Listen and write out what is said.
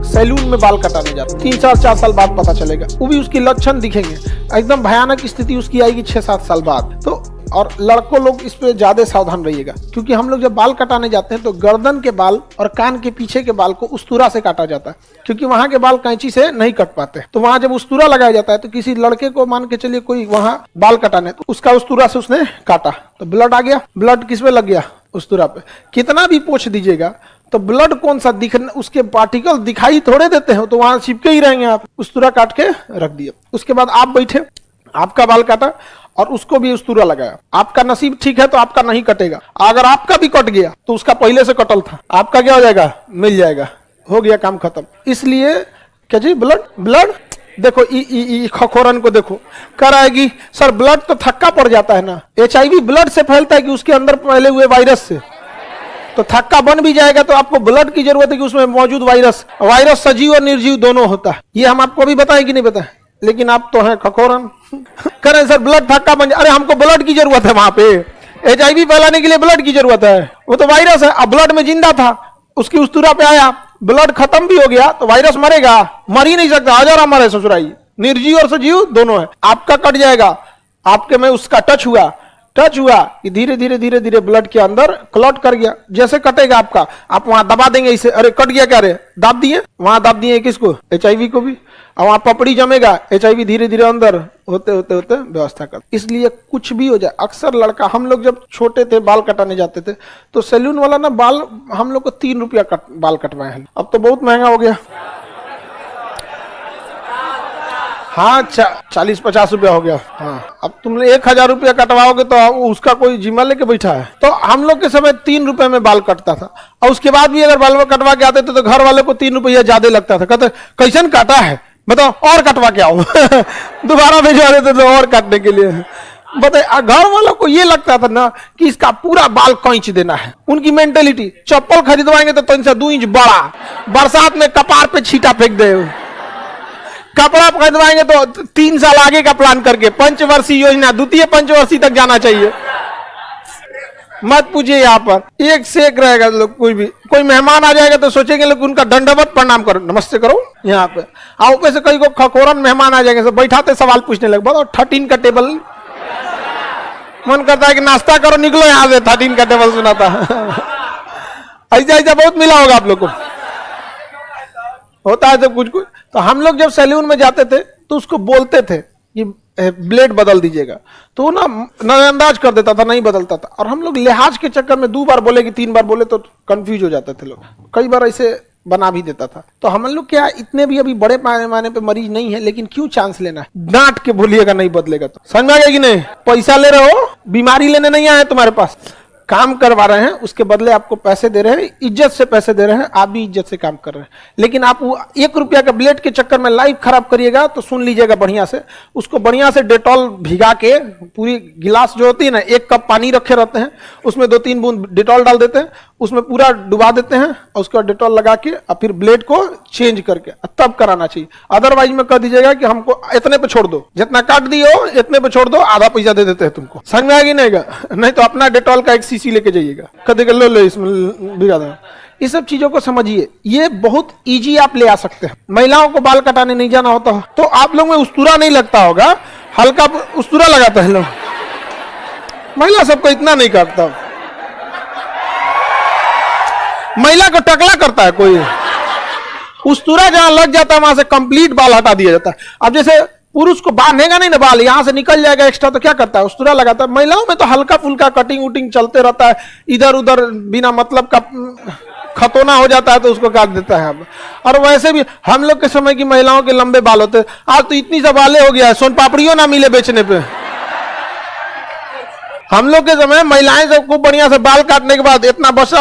Salon में बाल कटाने जाता है, 3-4 साल बाद पता चलेगा, वो भी उसकी लक्षण दिखेंगे, एकदम भयानक स्थिति उसकी आएगी 6-7 साल बाद। तो और लड़कों लोग इस पे ज्यादा सावधान रहिएगा, क्योंकि हम लोग जब बाल कटाने जाते हैं तो गर्दन के बाल और कान के पीछे के बाल को उस्तुरा से काटा जाता है, क्योंकि वहां के बाल कैंची से नहीं कट पाते। तो वहां जब उस्तुरा लगाया जाता है तो किसी लड़के को मान के चलिए कोई वहां बाल कटाने, तो उसका उस्तुरा से उसने काटा तो ब्लड आ गया, ब्लड किस पे लग गया, उस्तुरा पे। कितना भी पोंछ दीजिएगा तो ब्लड कौन सा उसके पार्टिकल दिखाई थोड़े देते हैं, तो वहां चिपके ही रहेंगे। आप उस्तुरा काट के रख दिए, उसके बाद आप बैठे, आपका बाल काटा और उसको भी उस्तुरा लगाया। आपका नसीब ठीक है तो आपका नहीं कटेगा, अगर आपका भी कट गया तो उसका पहले से कटल था, आपका क्या हो जाएगा, मिल जाएगा, हो गया काम खत्म। इसलिए क्या जी, ब्लड देखो, खखोरन को देखो, कराएगी सर ब्लड तो थक्का पड़ जाता है ना, HIV ब्लड से फैलता है कि उसके अंदर फैले हुए वायरस से, तो थक्का बन भी जाएगा तो आपको ब्लड की जरूरत है कि उसमें मौजूद वायरस सजीव और निर्जीव दोनों होता है। ये हम आपको भी बताएं कि नहीं बताएं, लेकिन आप तो हैं खखोरन। करें सर ब्लड थक्का बन जाए, अरे हमको ब्लड की जरूरत है, वहां पे HIV फैलाने के लिए ब्लड की जरूरत है, वो तो वायरस है, अब ब्लड में जिंदा था, उसकी उस्तुरा पे आया, ब्लड खत्म भी हो गया तो वायरस मरेगा, मर ही नहीं सकता, हजार मरे ससुराई, निर्जीव और सजीव दोनों है। आपका कट जाएगा, आपके में उसका टच हुआ कि धीरे धीरे ब्लड के अंदर क्लॉट कर गया, जैसे कटेगा आपका, आप वहां दबा देंगे इसे, अरे कट गया क्या, रे दाब दिए, वहां दाब दिए किसको, HIV को भी, और वहां पपड़ी जमेगा, HIV धीरे धीरे अंदर होते व्यवस्था कर। इसलिए कुछ भी हो जाए, अक्सर लड़का, हम लोग जब छोटे थे बाल कटाने जाते थे तो सैलून वाला ना बाल हम लोग को 3 रुपया बाल कटवाए हैं, अब तो बहुत महंगा हो गया, हाँ 40-50 रुपया हो गया। हाँ अब तुम 1000 रुपया कटवाओगे तो उसका कोई जिम्मा लेके बैठा है। तो हम लोग के समय 3 रुपए में बाल कटता था, और उसके बाद भी अगर बाल कटवा के आते थे तो घर वाले को 3 रुपया ज्यादा लगता था, कहते कैसन काटा है बताओ और कटवा के आओ दोबारा भेजवा देते थे और काटने के लिए। बताइए, घर वालों को ये लगता था ना कि इसका पूरा बाल खींच देना है, उनकी मेंटेलिटी। चप्पल खरीदवाएंगे तो 3 से 2 इंच बड़ा, बरसात में कपार पे छींटा फेंक दे, कपड़ा खरीदवाएंगे तो 3 साल आगे का प्लान करके, पंचवर्षीय योजना, द्वितीय पंचवर्षीय तक जाना चाहिए। मत पूछिए, यहाँ पर एक से एक रहेगा लोग, कोई मेहमान आ जाएगा तो सोचेंगे लोग उनका दंडवत प्रणाम करो, नमस्ते करो यहाँ पे। आओ पे से कई को खखोरन मेहमान आ जाएंगे, बैठाते सवाल पूछने लगे, बताओ 13 का टेबल, मन करता है कि नाश्ता करो निकलो यहाँ से, 13 का टेबल सुनाता ऐसा बहुत मिला होगा आप लोग को, होता है सब कुछ। तो हम लोग जब सैलून में जाते थे तो उसको बोलते थे कि ब्लेड बदल दीजिएगा, तो वो ना नजरअंदाज कर देता था, नहीं बदलता था, और हम लोग लिहाज के चक्कर में 2 बार बोले कि 3 बार बोले तो कंफ्यूज हो जाते थे लोग, कई बार ऐसे बना भी देता था। तो हम लोग क्या इतने भी अभी बड़े पैमाने पे मरीज नहीं है, लेकिन क्यों चांस लेना है, डांट के बोलिएगा नहीं बदलेगा तो। समझ में आ गया कि नहीं, पैसा ले रहे हो, बीमारी लेने नहीं आए तुम्हारे पास, काम करवा रहे हैं, उसके बदले आपको पैसे दे रहे हैं, इज्जत से पैसे दे रहे हैं, आप भी इज्जत से काम कर रहे हैं। लेकिन आप 1 रुपया का ब्लेड के चक्कर में लाइफ खराब करिएगा तो सुन लीजिएगा बढ़िया से, उसको बढ़िया से डेटॉल भिगा के, पूरी गिलास जो होती है ना, 1 कप पानी रखे रहते हैं, उसमें 2-3 बूंद डेटॉल डाल देते हैं, उसमें पूरा डुबा देते हैं, और उसके बाद डेटॉल लगा के और फिर ब्लेड को चेंज करके तब कराना चाहिए। अदरवाइज में कह दीजिएगा कि हमको इतने पे छोड़ दो, जितना काट दियो इतने पे छोड़ दो, आधा पैसा दे देते हैं तुमको। समझ में आ गई नहीं तो अपना डेटॉल का 1 सीसी लेके जाइएगा, कदे लो इसमें भिगा देना। ये सब चीजों को समझिए, ये बहुत इजी आप ले आ सकते हैं। महिलाओं को बाल कटाने नहीं जाना होता तो आप लोग में उस्तुरा नहीं लगता होगा, हल्का उस्तुरा लगाता है लोग, महिला सबको इतना नहीं काटता, महिला को टकला करता है कोई, उस्तुरा जहां लग जाता है वहां से कंप्लीट बाल हटा दिया जाता है। अब जैसे पुरुष को बांधेगा नहीं ना बाल, यहां से निकल जाएगा एक्स्ट्रा, तो क्या करता है, उस्तुरा लगाता है। महिलाओं में तो हल्का फुल्का कटिंग उटिंग चलते रहता है, इधर उधर बिना मतलब का खतौना हो जाता है तो उसको काट देता है। और वैसे भी हम लोग के समय की महिलाओं के लंबे बाल होते, आज तो इतनी सा बाले हो गया है, सोन पापड़ियों ना मिले बेचने पे। हम लोग के समय महिलाएं सबको बढ़िया से बाल काटने के बाद इतना बसा